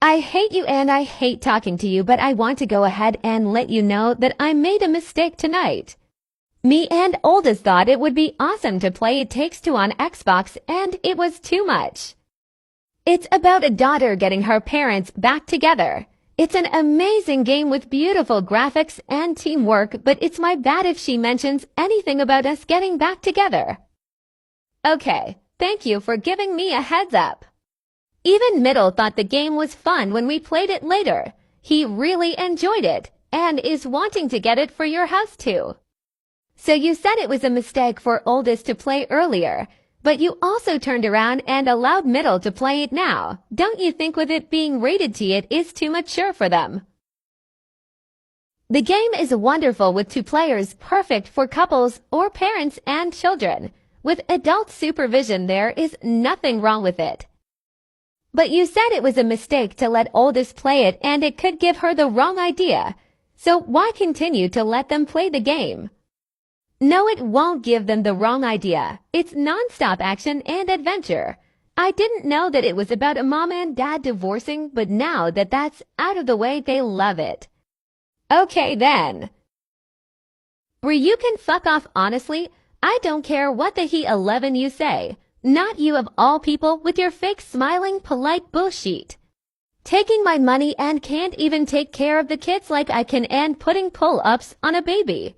I hate you and I hate talking to you, but I want to go ahead and let you know that I made a mistake tonight. Me and oldest thought it would be awesome to play It Takes Two on Xbox, and it was too much. It's about a daughter getting her parents back together. It's an amazing game with beautiful graphics and teamwork, but it's my bad if she mentions anything about us getting back together. Okay, thank you for giving me a heads up. Even Middle thought the game was fun when we played it later. He really enjoyed it and is wanting to get it for your house too. So you said it was a mistake for Oldest to play earlier, but you also turned around and allowed Middle to play it now. Don't you think with it being rated T it is too mature for them? The game is wonderful with 2 players, perfect for couples or parents and children. With adult supervision there is nothing wrong with it. But you said it was a mistake to let Oldest play it and it could give her the wrong idea. So why continue to let them play the game? No, it won't give them the wrong idea. It's non-stop action and adventure. I didn't know that it was about a mom and dad divorcing, but now that that's out of the way, they love it. Okay then. Bri, you can fuck off honestly. I don't care what the he 11 you say. Not you of all people with your fake smiling polite bullshit. Taking my money and can't even take care of the kids like I can and putting pull-ups on a baby.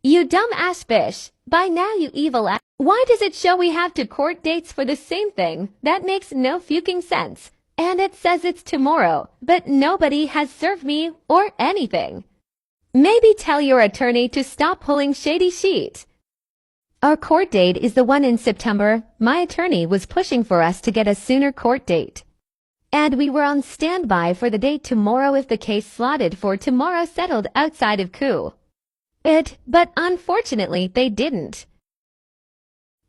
You dumb ass fish. By now you evil ass. Why does it show we have 2 court dates for the same thing? That makes no fucking sense. And it says it's tomorrow, but nobody has served me or anything. Maybe tell your attorney to stop pulling shady shit. Our court date is the one in September. My attorney was pushing for us to get a sooner court date. And we were on standby for the date tomorrow if the case slotted for tomorrow settled outside of coup. But unfortunately they didn't.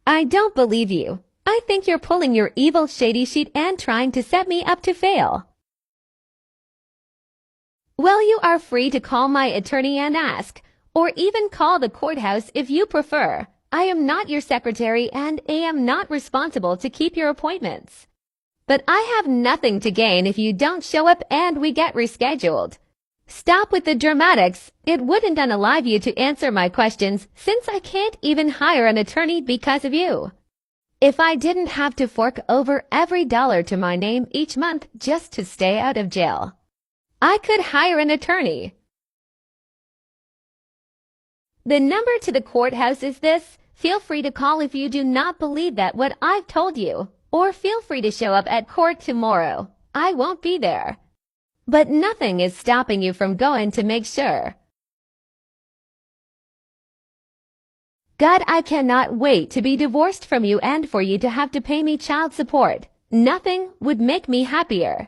I don't believe you. I think you're pulling your evil shady shit and trying to set me up to fail. Well, you are free to call my attorney and ask, or even call the courthouse if you prefer. I am not your secretary and I am not responsible to keep your appointments. But I have nothing to gain if you don't show up and we get rescheduled. Stop with the dramatics. It wouldn't unalive you to answer my questions since I can't even hire an attorney because of you. If I didn't have to fork over every dollar to my name each month just to stay out of jail, I could hire an attorney. The number to the courthouse is this. Feel free to call if you do not believe that what I've told you, or feel free to show up at court tomorrow. I won't be there. But nothing is stopping you from going to make sure. God, I cannot wait to be divorced from you and for you to have to pay me child support. Nothing would make me happier.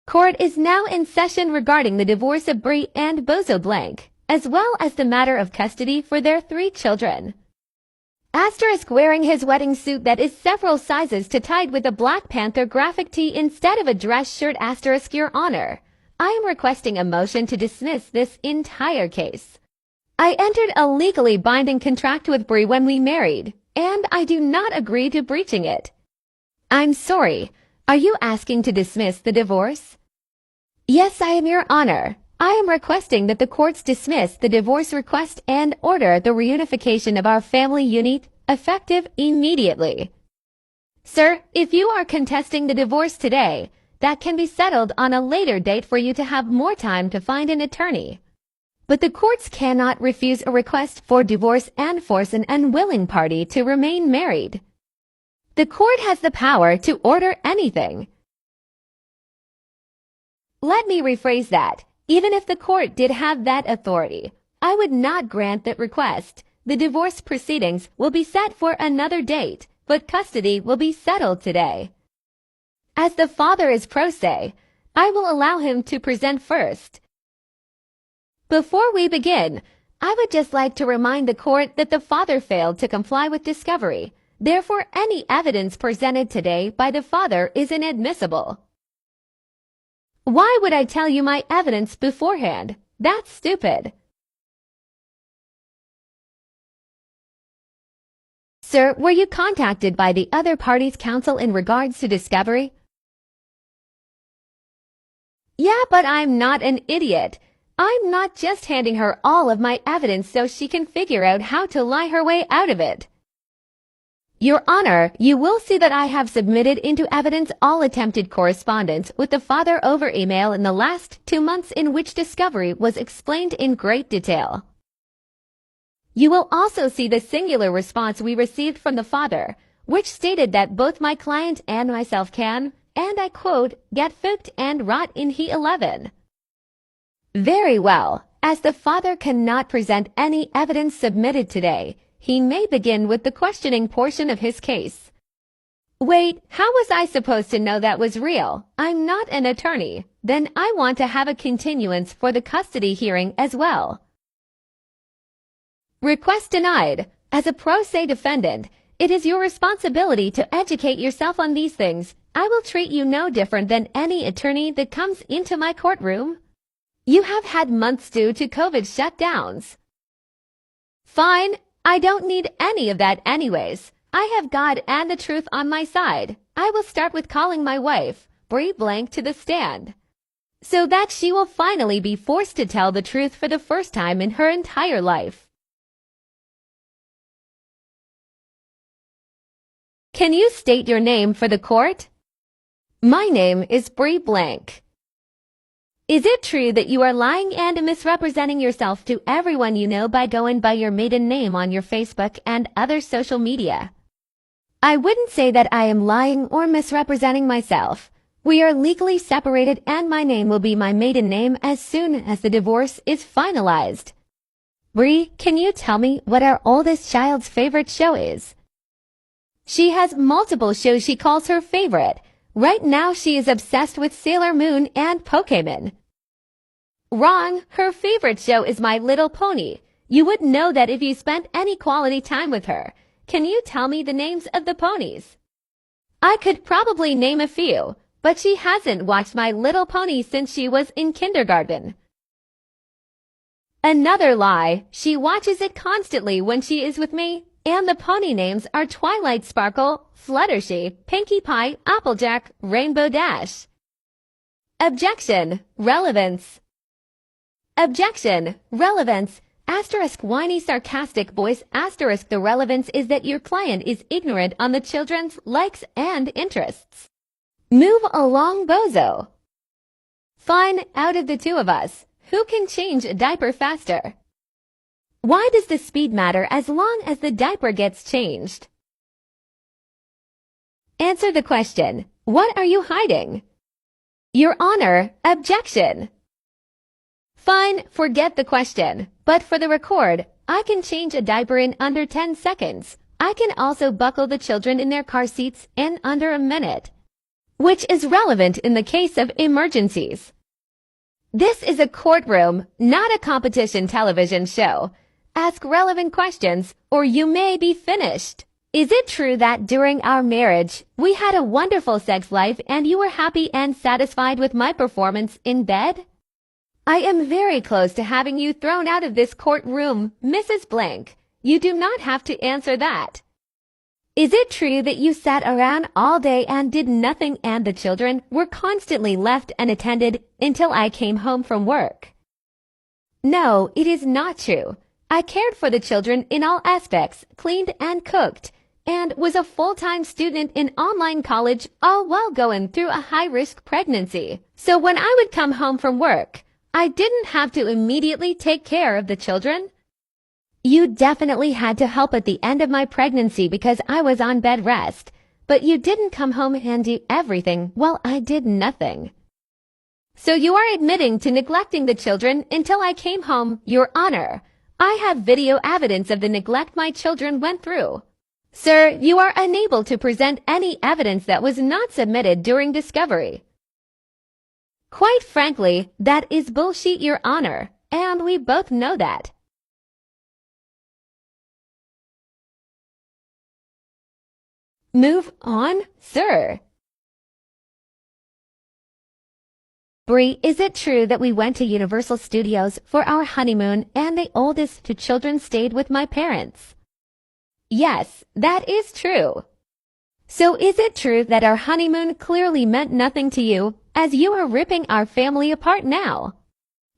Court is now in session regarding the divorce of Bri and Bozo blank, as well as the matter of custody for their 3 children. Asterisk wearing his wedding suit that is several sizes too tight with a Black Panther graphic tee instead of a dress shirt. Asterisk, Your Honor, I am requesting a motion to dismiss this entire case. I entered a legally binding contract with Bri when we married, and I do not agree to breaching it. I'm sorry. Are you asking to dismiss the divorce? Yes, I am, Your Honor. I am requesting that the courts dismiss the divorce request and order the reunification of our family unit effective immediately. Sir, if you are contesting the divorce today, that can be settled on a later date for you to have more time to find an attorney. But the courts cannot refuse a request for divorce and force an unwilling party to remain married. The court has the power to order anything. Let me rephrase that. Even if the court did have that authority, I would not grant that request. The divorce proceedings will be set for another date, but custody will be settled today. As the father is pro se, I will allow him to present first. Before we begin, I would just like to remind the court that the father failed to comply with discovery. Therefore, any evidence presented today by the father is inadmissible. Why would I tell you my evidence beforehand? That's stupid. Sir, were you contacted by the other party's counsel in regards to discovery? Yeah, but I'm not an idiot. I'm not just handing her all of my evidence so she can figure out how to lie her way out of it. Your Honor, you will see that I have submitted into evidence all attempted correspondence with the father over email in the last 2 months in which discovery was explained in great detail. You will also see the singular response we received from the father, which stated that both my client and myself can, and I quote, get fooked and rot in he 11. Very well. As the father cannot present any evidence submitted today, he may begin with the questioning portion of his case. Wait, how was I supposed to know that was real? I'm not an attorney. Then I want to have a continuance for the custody hearing as well. Request denied. As a pro se defendant, it is your responsibility to educate yourself on these things. I will treat you no different than any attorney that comes into my courtroom. You have had months due to COVID shutdowns. Fine. I don't need any of that anyways. I have God and the truth on my side. I will start with calling my wife, Bri blank, to the stand, so that she will finally be forced to tell the truth for the first time in her entire life. Can you state your name for the court? My name is Bri blank. Is it true that you are lying and misrepresenting yourself to everyone you know by going by your maiden name on your Facebook and other social media? I wouldn't say that I am lying or misrepresenting myself. We are legally separated and my name will be my maiden name as soon as the divorce is finalized. Bri, can you tell me what our oldest child's favorite show is? She has multiple shows she calls her favorite. Right now she is obsessed with Sailor Moon and Pokémon. Wrong. Her favorite show is My Little Pony. You would know that if you spent any quality time with her. Can you tell me the names of the ponies? I could probably name a few, but she hasn't watched My Little Pony since she was in kindergarten. Another lie. She watches it constantly when she is with me. And the pony names are Twilight Sparkle, Fluttershy, Pinkie Pie, Applejack, Rainbow Dash. Objection. Relevance. Objection. Relevance. Asterisk whiny sarcastic voice. Asterisk the relevance is that your client is ignorant on the children's likes and interests. Move along, Bozo. Fine, out of the two of us, who can change a diaper faster? Why does the speed matter as long as the diaper gets changed? Answer the question. What are you hiding? Your Honor, objection. Fine, forget the question. But for the record, I can change a diaper in under 10 seconds. I can also buckle the children in their car seats in under a minute, which is relevant in the case of emergencies. This is a courtroom, not a competition television show. Ask relevant questions, or you may be finished. Is it true that during our marriage, we had a wonderful sex life and you were happy and satisfied with my performance in bed? I am very close to having you thrown out of this courtroom, Mrs. Blank. You do not have to answer that. Is it true that you sat around all day and did nothing and the children were constantly left unattended until I came home from work? No, it is not true. I cared for the children in all aspects, cleaned and cooked, and was a full-time student in online college, all while going through a high-risk pregnancy. So when I would come home from work, I didn't have to immediately take care of the children. You definitely had to help at the end of my pregnancy because I was on bed rest, but you didn't come home and do everything while I did nothing. So you are admitting to neglecting the children until I came home, Your Honor. I have video evidence of the neglect my children went through. Sir, you are unable to present any evidence that was not submitted during discovery. Quite frankly, that is bullshit, Your Honor, and we both know that. Move on, sir. Bri, is it true that we went to Universal Studios for our honeymoon and the oldest two children stayed with my parents? Yes, that is true. So is it true that our honeymoon clearly meant nothing to you, as you are ripping our family apart now?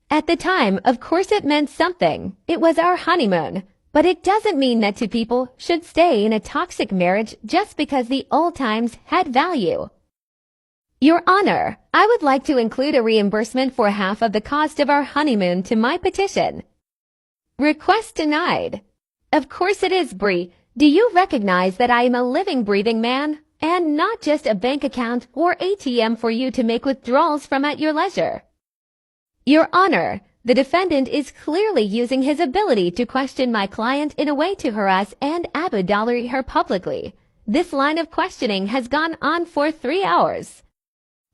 At the time, of course it meant something. It was our honeymoon. But it doesn't mean that two people should stay in a toxic marriage just because the old times had value. Your Honor, I would like to include a reimbursement for half of the cost of our honeymoon to my petition. Request denied. Of course it is, Bri. Do you recognize that I am a living, breathing man, and not just a bank account or ATM for you to make withdrawals from at your leisure? Your Honor, the defendant is clearly using his ability to question my client in a way to harass and abuse her publicly. This line of questioning has gone on for 3 hours.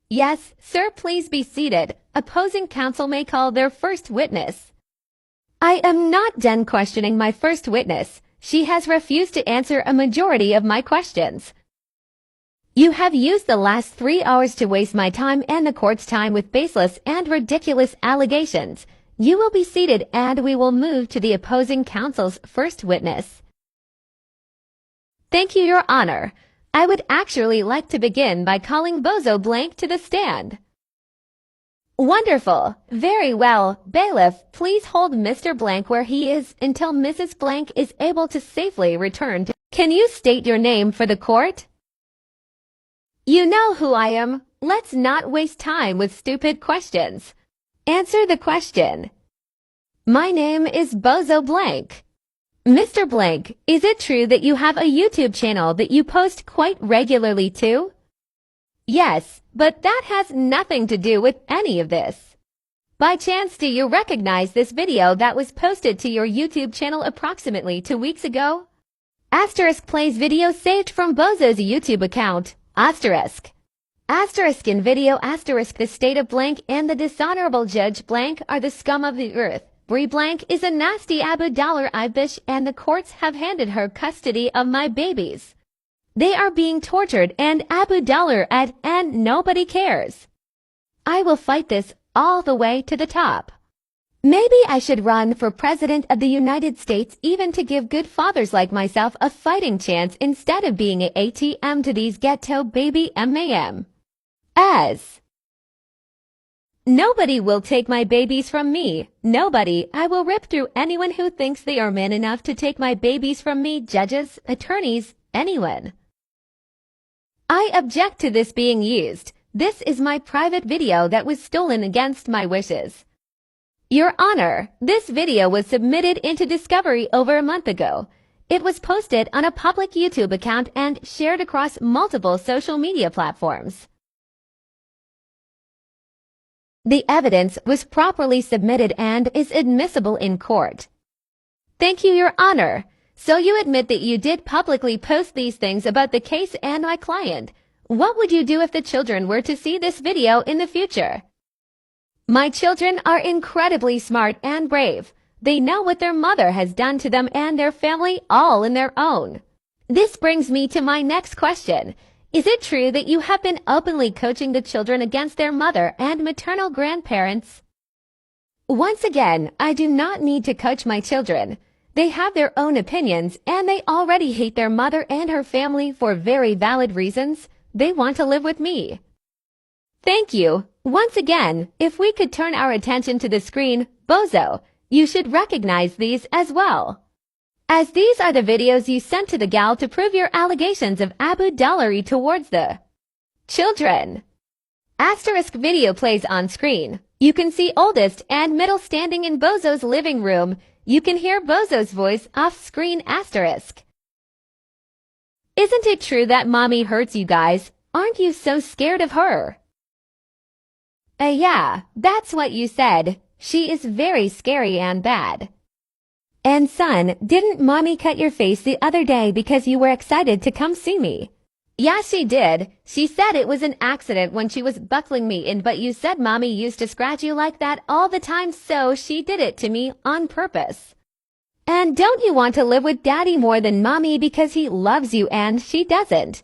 Yes, sir, please be seated. Opposing counsel may call their first witness. I am not done questioning my first witness. She has refused to answer a majority of my questions. You have used the last 3 hours to waste my time and the court's time with baseless and ridiculous allegations. You will be seated and we will move to the opposing counsel's first witness. Thank you, Your Honor. I would actually like to begin by calling Bozo Blank to the stand. Wonderful. Very well. Bailiff, please hold Mr. Blank where he is until Mrs. Blank is able to safely return to... Can you state your name for the court? You know who I am. Let's not waste time with stupid questions. Answer the question. My name is Bozo Blank. Mr. Blank, is it true that you have a YouTube channel that you post quite regularly to? Yes, but that has nothing to do with any of this. By chance, do you recognize this video that was posted to your YouTube channel approximately 2 weeks ago? Asterisk plays video saved from Bozo's YouTube account. Asterisk. Asterisk in video asterisk the state of Blank and the dishonorable Judge Blank are the scum of the earth. Bri Blank is a nasty Abu-Dollar-Ibish and the courts have handed her custody of my babies. They are being tortured and Abu-Dollar-ed and nobody cares. I will fight this all the way to the top. Maybe I should run for President of the United States even to give good fathers like myself a fighting chance instead of being an ATM to these ghetto baby MAM. As nobody will take my babies from me. Nobody. I will rip through anyone who thinks they are man enough to take my babies from me, judges, attorneys, anyone. I object to this being used. This is my private video that was stolen against my wishes. Your Honor, this video was submitted into discovery over a month ago. It was posted on a public YouTube account and shared across multiple social media platforms. The evidence was properly submitted and is admissible in court. Thank you, Your Honor. So you admit that you did publicly post these things about the case and my client. What would you do if the children were to see this video in the future? My children are incredibly smart and brave. They know what their mother has done to them and their family all in their own. This brings me to my next question. Is it true that you have been openly coaching the children against their mother and maternal grandparents? Once again, I do not need to coach my children. They have their own opinions and they already hate their mother and her family for very valid reasons. They want to live with me. Thank you. Once again, if we could turn our attention to the screen, Bozo, you should recognize these as well. As these are the videos you sent to the gal to prove your allegations of Abu-Dollar towards the children. Asterisk video plays on screen. You can see oldest and middle standing in Bozo's living room. You can hear Bozo's voice off screen asterisk. Isn't it true that mommy hurts you guys? Aren't you so scared of her? Yeah, that's what you said. She is very scary and bad. And son, didn't mommy cut your face the other day because you were excited to come see me? Yeah, she did. She said it was an accident when she was buckling me in, but you said mommy used to scratch you like that all the time, so she did it to me on purpose. And don't you want to live with daddy more than mommy because he loves you and she doesn't?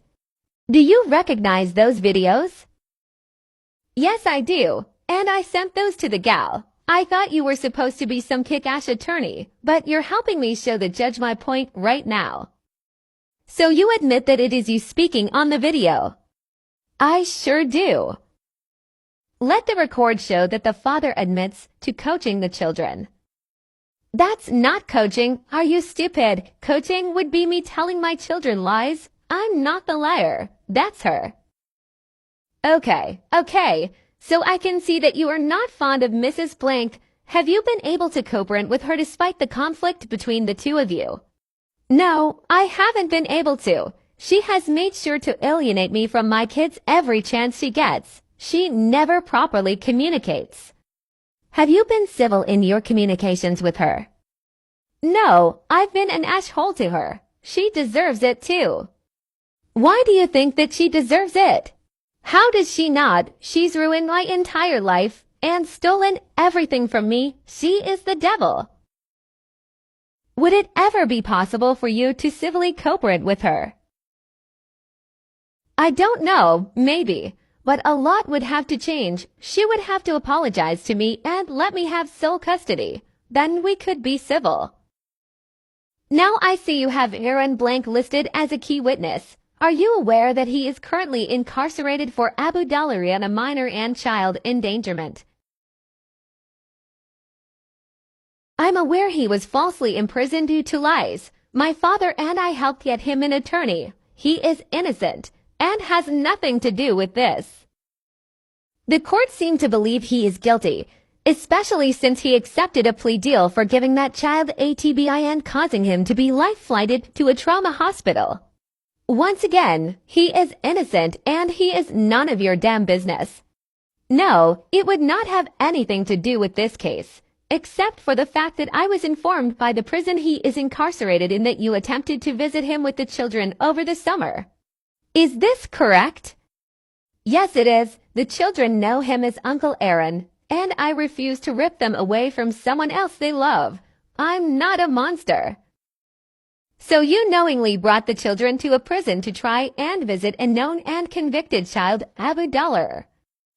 Do you recognize those videos? Yes, I do. And I sent those to the gal. I thought you were supposed to be some kick-ass attorney, but you're helping me show the judge my point right now. So you admit that it is you speaking on the video? I sure do. Let the record show that the father admits to coaching the children. That's not coaching. Are you stupid? Coaching would be me telling my children lies. I'm not the liar. That's her. Okay. So I can see that you are not fond of Mrs. Blank. Have you been able to co-parent with her despite the conflict between the two of you? No, I haven't been able to. She has made sure to alienate me from my kids every chance she gets. She never properly communicates. Have you been civil in your communications with her? No, I've been an asshole to her. She deserves it too. Why do you think that she deserves it? How does she not? She's ruined my entire life and stolen everything from me. She is the devil. Would it ever be possible for you to civilly co-parent with her? I don't know, maybe. But a lot would have to change. She would have to apologize to me and let me have sole custody. Then we could be civil. Now I see you have Aaron Blank listed as a key witness. Are you aware that he is currently incarcerated for abductory on a minor and child endangerment? I'm aware he was falsely imprisoned due to lies. My father and I helped get him an attorney. He is innocent and has nothing to do with this. The court seemed to believe he is guilty, especially since he accepted a plea deal for giving that child a TBI and causing him to be life-flighted to a trauma hospital. Once again, he is innocent and he is none of your damn business. No, it would not have anything to do with this case, except for the fact that I was informed by the prison he is incarcerated in that you attempted to visit him with the children over the summer. Is this correct? Yes, it is. The children know him as Uncle Aaron, and I refuse to rip them away from someone else they love. I'm not a monster. So you knowingly brought the children to a prison to try and visit a known and convicted child, Abu Dollar.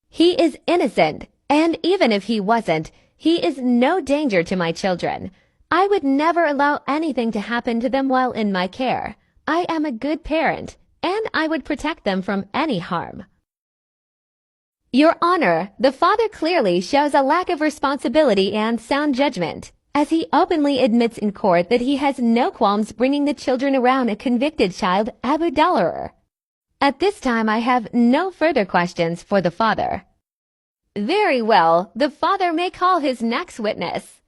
He is innocent, and even if he wasn't, he is no danger to my children. I would never allow anything to happen to them while in my care. I am a good parent, and I would protect them from any harm. Your Honor, the father clearly shows a lack of responsibility and sound judgment, as he openly admits in court that he has no qualms bringing the children around a convicted child, Abu Dollar. At this time, I have no further questions for the father. Very well, the father may call his next witness.